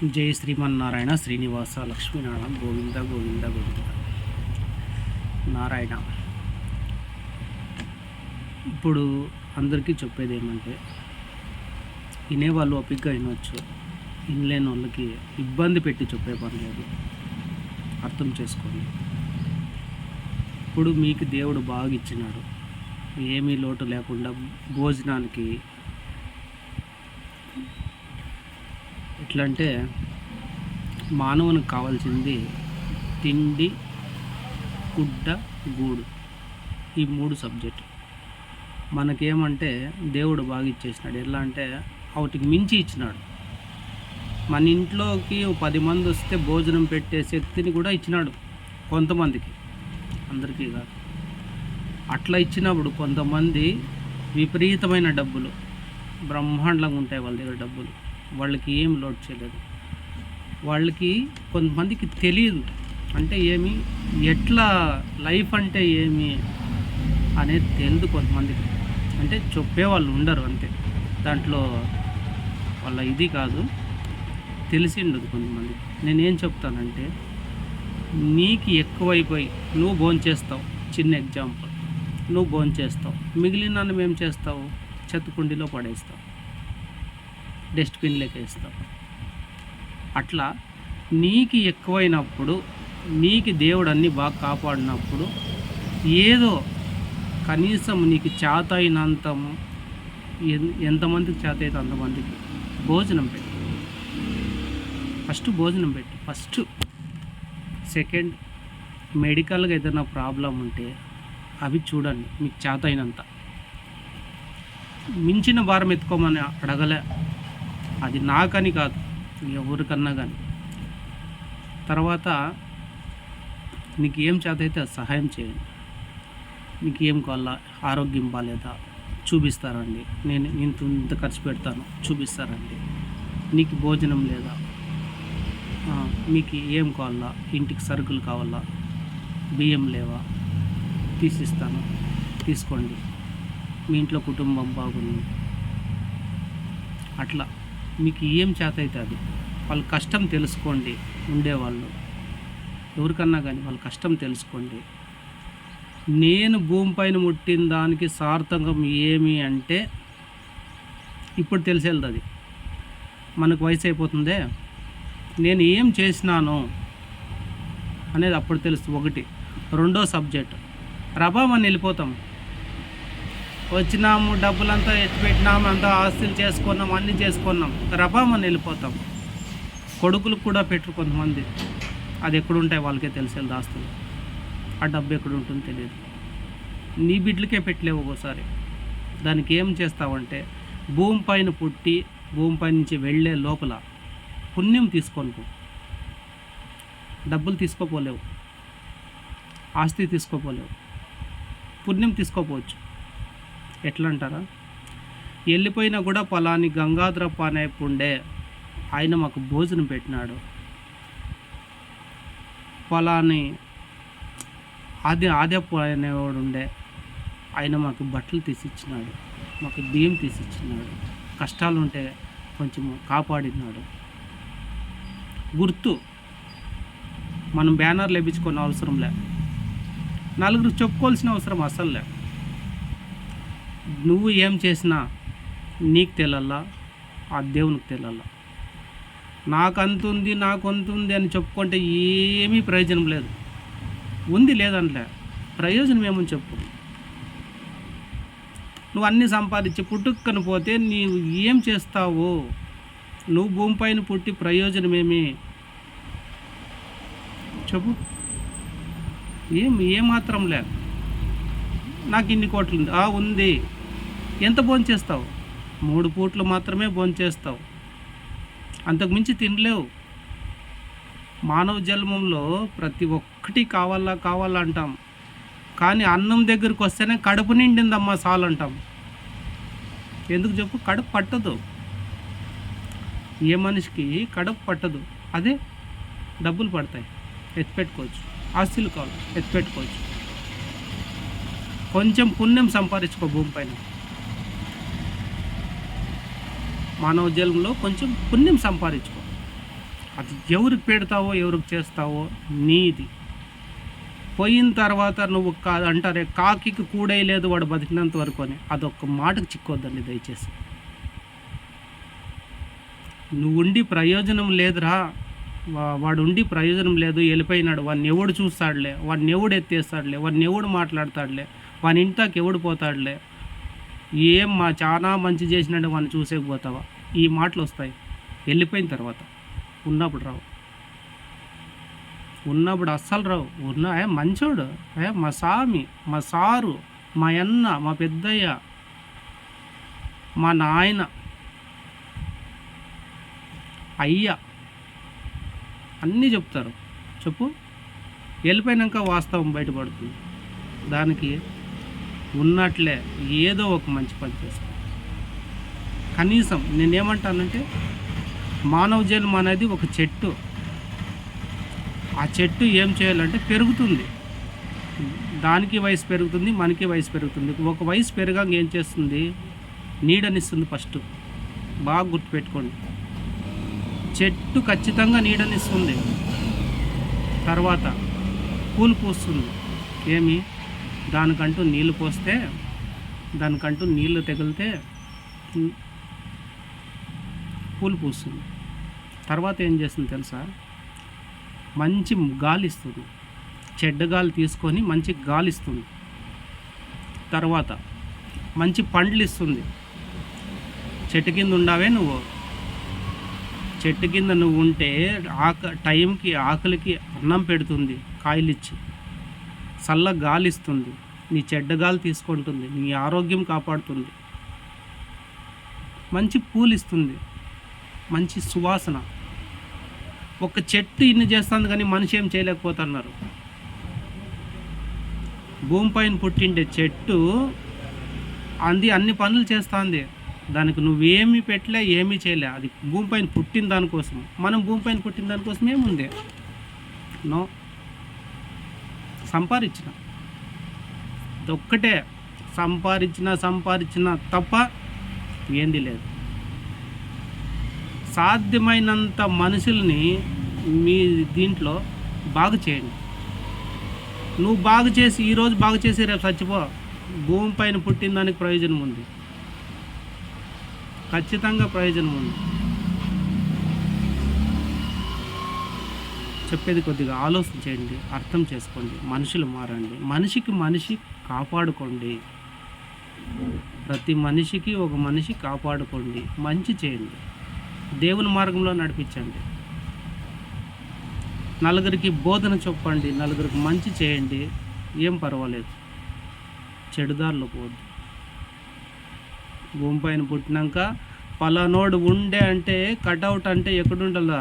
జై శ్రీమన్నారాయణ శ్రీనివాస లక్ష్మీనారాయణ గోవింద గోవింద గోవింద నారాయణ. ఇప్పుడు అందరికీ చెప్పేది ఏమంటే, వినేవాళ్ళు ఓపికగా వినొచ్చు, వినలేని వాళ్ళకి ఇబ్బంది పెట్టి చెప్పే పని లేదు. అర్థం చేసుకోండి. ఇప్పుడు మీకు దేవుడు బాగా ఇచ్చినాడు, ఏమీ లోటు లేకుండా భోజనానికి. ఎట్లా అంటే, మానవునికి కావాల్సింది తిండి, గుడ్డ, గూడు, ఈ 3 సబ్జెక్టు. మనకేమంటే దేవుడు బాగా ఇచ్చేసినాడు. ఎలా అంటే వాటికి మించి ఇచ్చినాడు. మన ఇంట్లోకి 10 మంది వస్తే భోజనం పెట్టే శక్తిని కూడా ఇచ్చినాడు కొంతమందికి, అందరికీ కాదు. అట్లా ఇచ్చినప్పుడు కొంతమంది విపరీతమైన డబ్బులు, బ్రహ్మాండంగా ఉంటాయి వాళ్ళ దగ్గర డబ్బులు, వాళ్ళకి ఏం లోటు చేయలేదు. వాళ్ళకి కొంతమందికి తెలియదు అంటే ఏమి, ఎట్లా లైఫ్ అంటే ఏమి అనేది తెలియదు కొంతమందికి. అంటే చెప్పేవాళ్ళు ఉండరు అంతే, దాంట్లో వాళ్ళ ఇది కాదు, తెలిసి ఉండదు కొంతమందికి. నేనేం చెప్తానంటే, నీకు ఎక్కువైపోయి నువ్వు భోంచేస్తావు. చిన్న ఎగ్జాంపుల్, నువ్వు భోంచేస్తావు, మిగిలిన అన్నం ఏం చేస్తావు? చెత్తకుండీలో పడేస్తావు, డస్ట్బిన్లోకి వేస్తావు. అట్లా నీకు ఎక్కువైనప్పుడు, నీకు దేవుడు అన్నీ బాగా కాపాడినప్పుడు, ఏదో కనీసం నీకు చేత అయినంత, ఎంతమందికి చేత అయితే అంతమందికి భోజనం పెట్టు. ఫస్ట్ భోజనం పెట్టు. ఫస్ట్. సెకండ్, మెడికల్గా ఏదైనా ప్రాబ్లం ఉంటే అవి చూడండి, మీకు చేత అయినంత. మించిన భారం ఎత్తుకోమని అడగలే, అది నాకని కాదు, ఎవరికన్నా కానీ. తర్వాత నీకు ఏం చేత అయితే అది సహాయం చేయండి. నీకు ఏం కావాలా, ఆరోగ్యం బాగాలేదా, చూపిస్తారండి, నేను ఇంత ఖర్చు పెడతాను, చూపిస్తారండి. నీకు భోజనం లేదా, మీకు ఏం కావాలా, ఇంటికి సరుకులు కావాలా, బియ్యం లేవా, తీసిస్తాను, తీసుకోండి, మీ ఇంట్లో కుటుంబం బాగుంది. అట్లా మీకు ఏం చేత అయితే అది. వాళ్ళ కష్టం తెలుసుకోండి. ఉండేవాళ్ళు ఎవరికన్నా కానీ వాళ్ళ కష్టం తెలుసుకోండి. నేను భూమిపైన ముట్టిన దానికి సార్థకం ఏమి అంటే ఇప్పుడు తెలిసేది. అది మనకు వయసు అయిపోతుందే, నేను ఏం చేసినాను అనేది అప్పుడు తెలుస్తుంది. ఒకటి. రెండో సబ్జెక్ట్, రబామని వెళ్ళిపోతాం. వచ్చినాము, డబ్బులంతా ఎత్తిపెట్టినాము, అంతా ఆస్తులు చేసుకున్నాం, అన్నీ చేసుకున్నాం, రబామని వెళ్ళిపోతాం. కొడుకులకు కూడా పెట్టరు కొంతమంది, అది ఎక్కడుంటాయి వాళ్ళకే తెలిసేది ఆస్తులు. ఆ డబ్బు ఎక్కడ ఉంటుందో తెలియదు. నీ బిడ్డలకే పెట్టలేవు ఒక్కోసారి. దానికి ఏం చేస్తావంటే, భూమి పైన పుట్టి భూమిపై నుంచి వెళ్ళే లోపల పుణ్యం తీసుకొని పో. డబ్బులు తీసుకోపోలేవు, ఆస్తి తీసుకోపోలేవు, పుణ్యం తీసుకోపోవచ్చు. ఎట్లా అంటారా, వెళ్ళిపోయినా కూడా పలాని గంగాధరప్ప అనే ఉండే ఆయన మాకు భోజనం పెట్టినాడు, పలాని ఆద్యప్ప అనేవాడు ఉండే ఆయన మాకు బట్టలు తీసిచ్చినాడు, మాకు బియ్యం తీసిచ్చినాడు, కష్టాలు ఉంటే కొంచెం కాపాడినాడు. గుర్తు. మనం బ్యానర్లు వేయించుకునే అవసరం లే, నలుగురు చెప్పుకోవాల్సిన అవసరం అసలు లే. నువ్వు ఏం చేసినా నీకు తెలల్లా, ఆ దేవునికి తెలల్లా. నాకు అంతుంది, నాకు అంతుంది అని చెప్పుకుంటే ఏమీ ప్రయోజనం లేదు. ఉంది లేదంటే ప్రయోజనం ఏమని చెప్పు. నువ్వు అన్నీ సంపాదించి పుట్టుక్కని పోతే నీవు ఏం చేస్తావు? నువ్వు భూమిపైన పుట్టి ప్రయోజనం ఏమి చెప్పు. ఏమాత్రం లేదు. నాకు ఇన్ని కోట్లు ఉంది, ఉంది. ఎంత భోంచేస్తావు? 3 పూట్లు మాత్రమే భోంచేస్తావు, అంతకుమించి తినలేవు. మానవ జన్మంలో ప్రతి ఒక్కటి కావాలా అంటాం, కానీ అన్నం దగ్గరికి వస్తేనే కడుపు నిండిందమ్మా చాలు అంటాం. ఎందుకు చెప్పు? కడుపు పట్టదు. ఏ మనిషికి కడుపు పట్టదు. అదే డబ్బులు పడతాయి, ఎత్తిపెట్టుకోవచ్చు. ఆస్తులు కావాలి, ఎత్తిపెట్టుకోవచ్చు. కొంచెం పుణ్యం సంపాదించుకో భూమిపైన. మానవ జన్మలో కొంచెం పుణ్యం సంపాదించుకో. అది ఎవరికి పెడతావో ఎవరికి చేస్తావో నీది. పోయిన తర్వాత నువ్వు అంటారే కాకి కూడేయలేదు వాడు బతికినంత వరకు అని, అదొక్క మాటకు చిక్కొద్దండి దయచేసి. నువ్వు ఉండి ప్రయోజనం లేదురా, వాడు ఉండి ప్రయోజనం లేదు, వెళ్ళిపోయినాడు, వాడిని ఎవడు చూస్తాడులే, వాడిని ఎవడు ఎత్తేస్తాడులే, వాడిని ఎవడు మాట్లాడతాడులే, వాని ఇంట్లోకి ఎవడు పోతాడులే, చాలా మంచి చేసినాడు వాడిని చూసేకపోతావా, ఈ మాటలు వస్తాయి వెళ్ళిపోయిన తర్వాత. ఉన్నప్పుడు రావు, ఉన్నప్పుడు అస్సలు రావు. మంచోడు, మా సామి, మా సారు, మా అన్న, మా పెద్దయ్య, మా నాయన, అయ్య అన్నీ చెప్తారు. చెప్పు, వెళ్ళిపోయినాక వాస్తవం బయటపడుతుంది. దానికి ఉన్నట్లే ఏదో ఒక మంచి పని చేసుకో. కనీసం నేనేమంటానంటే, మానవ జన్మ అనేది ఒక చెట్టు. ఆ చెట్టు ఏం చేయాలంటే పెరుగుతుంది, దానికి వయసు పెరుగుతుంది, మనకి వయసు పెరుగుతుంది. ఒక వయసు పెరగాక ఏం చేస్తుంది, నీడనిస్తుంది. ఫస్ట్ బాగా గుర్తుపెట్టుకోండి, చెట్టు ఖచ్చితంగా నీడనిస్తుంది. తర్వాత పూలు పూస్తుంది. ఏమి, దానికంటూ నీళ్ళు పోస్తే, దానికంటూ నీళ్ళు తగిలితే పూలు పూస్తుంది. తర్వాత ఏం చేస్తుంది తెలుసా, మంచి గాలి ఇస్తుంది. చెడ్డ గాలి తీసుకొని మంచి గాలి ఇస్తుంది. తర్వాత మంచి పండ్లు ఇస్తుంది. చెట్టు కింద ఉండవే నువ్వు, చెట్టు కింద నువ్వు ఉంటే టైంకి ఆకలికి అన్నం పెడుతుంది, కాయలు ఇచ్చి చల్ల గాలి ఇస్తుంది, నీ చెడ్డ గాలి తీసుకుంటుంది, నీ ఆరోగ్యం కాపాడుతుంది, మంచి పూలు ఇస్తుంది, మంచి సువాసన. ఒక చెట్టు ఇన్ని చేస్తుంది కానీ మనిషి ఏం చేయలేకపోతున్నారు. భూమిపైన పుట్టిండే చెట్టు అన్ని పనులు చేస్తుంది. దానికి నువ్వేమీ పెట్టలే, ఏమీ చేయలే. అది భూమిపైన పుట్టిన దానికోసం. మనం భూమిపైన పుట్టిన దానికోసం ఏముంది? నో. సంపాదించిన ఒక్కటే, సంపాదించిన తప్ప ఏంది లేదు. సాధ్యమైనంత మనుషుల్ని మీ దీంట్లో బాగు చేయండి. నువ్వు బాగు చేసి, ఈరోజు బాగు చేసి రేపు చచ్చిపో, భూమిపైన పుట్టిన దానికి ప్రయోజనం ఉంది, ఖచ్చితంగా ప్రయోజనం ఉంది. చెప్పేది కొద్దిగా ఆలోచన చేయండి, అర్థం చేసుకోండి, మనుషులు మారండి, మనిషి కాపాడుకోండి. ప్రతి మనిషికి ఒక మనిషి కాపాడుకోండి, మంచి చేయండి, దేవుని మార్గంలో నడిపించండి, నలుగురికి బోధన చెప్పండి, నలుగురికి మంచి చేయండి, ఏం పర్వాలేదు, చెడుదారులు పోవద్దు. భూమిపైన పుట్టినాక పలానోడు ఉండే అంటే కటౌట్ అంటే ఎక్కడ ఉండాలా,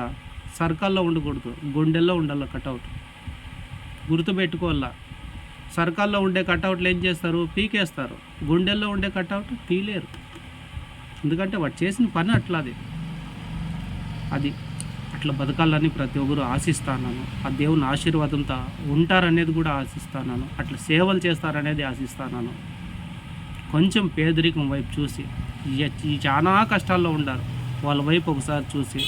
సర్కల్లో ఉండకూడదు, గుండెల్లో ఉండాల కటౌట్. గుర్తుపెట్టుకోవాలా. సర్కల్లో ఉండే కటౌట్లు ఏం చేస్తారు, పీకేస్తారు. గుండెల్లో ఉండే కటౌట్ తీలేరు, ఎందుకంటే వాడు చేసిన పని అట్లాది. అది అట్లా బతకాలని ప్రతి ఒక్కరు ఆశిస్తాను. ఆ దేవుని ఆశీర్వాదంతో ఉంటారనేది కూడా ఆశిస్తాను. అట్లా సేవలు చేస్తారనేది ఆశిస్తాను. కొంచెం పేదరికం వైపు చూసి, చాలా కష్టాల్లో ఉండారు, వాళ్ళ వైపు ఒకసారి చూసి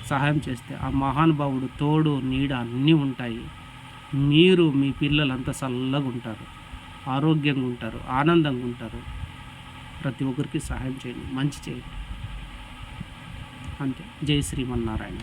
సహాయం చేస్తే ఆ మహానుభావుడు తోడు నీడ అన్నీ ఉంటాయి. మీరు మీ పిల్లలంతా చల్లగా ఉంటారు, ఆరోగ్యంగా ఉంటారు, ఆనందంగా ఉంటారు. ప్రతి ఒక్కరికి సహాయం చేయండి, మంచి చేయండి, అంతే. జై శ్రీమన్నారాయణ.